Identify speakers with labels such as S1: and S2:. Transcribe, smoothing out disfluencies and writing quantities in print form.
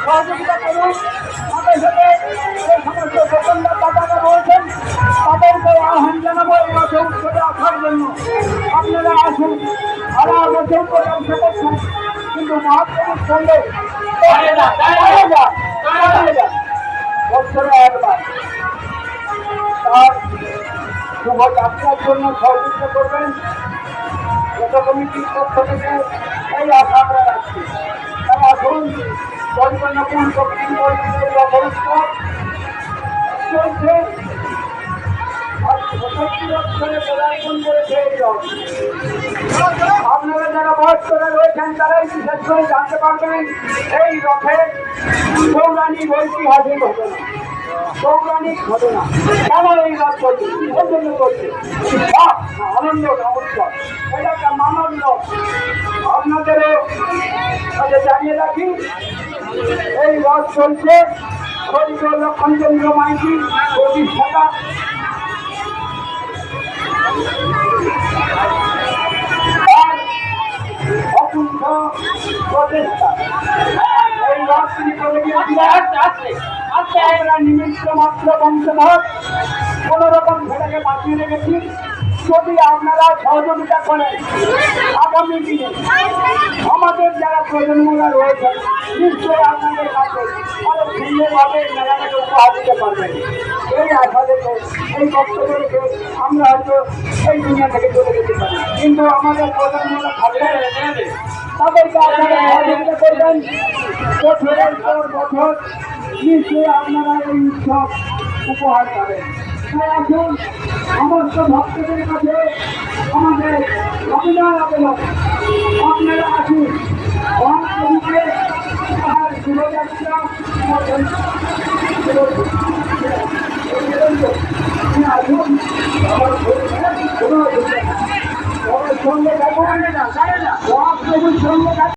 S1: সহযোগিতা করুন। আমাদের সাথে যে সমস্ত দোকানদার দাদারা রয়েছেন তাদেরকে আহ্বান জানাবো এই রথে উৎসবে আসার জন্য। আপনারা আসুন, সারা বছর করে অংশ করছেন, কিন্তু মহাপ্রভুর সঙ্গে বছরে একবার তার শুভযাত্রার জন্য সহযোগিতা করবেন। যত কমিটির পক্ষ থেকে এই আশা আমরা রাখছি। তারা আসুন, পরিকল্পনা কমিটি পরিষদের রথ উৎসব চলছে। আপনারা যারা বয়স্করা রয়েছেন তারাই বিশেষ করে জানতে পারবেন এই রথে পৌরাণিক ঐতিহাসিক ঘটনা, পৌরাণিক ঘটনা কেন এই রথ চলছে, কিসের জন্য চলছে। আনন্দ উৎসব, এটা একটা মানব রথ। আপনাদেরও কাছে জানিয়ে রাখি এই রথ চলছে খরিদ লক্ষণচন্দ্র মাইতি প্রতিষ্ঠাতা অকুণ্ঠ প্রচেষ্টা। এই রথ তিনি করে আমরা নিমিত্ত মাত্র বংশধর কোন রকম সেটাকে বাঁচিয়ে রেখেছি। যদি আপনারা সহযোগিতা করেন আগামী দিনে আমাদের যারা প্রজন্মরা রয়েছেন নিশ্চয়ই আপনাদের কাছে আরো সুন্দরভাবে মেলাটাকে উপহার দিতে পারবেন। এই আশা দেখে এই বক্তব্য রেখে আমরা হয়তো এই দুনিয়া থেকে চলে যেতে পারি, কিন্তু আমাদের প্রজন্মরা থাকলে তাদেরকে আপনারা সহযোগিতা করবেন। বছরের পর বছর নিশ্চয়ই আপনারা এই উৎসব উপহার পাবেন। তাই আসুন, সমস্ত ভক্তদের কাছে আমাদের অভিনয় আবেদন, আপনারা আসুন মহাপ্রভুকে তাহার শুভযাত্রা আসুন। আমার সঙ্গে মহাপ্রভুর সঙ্গে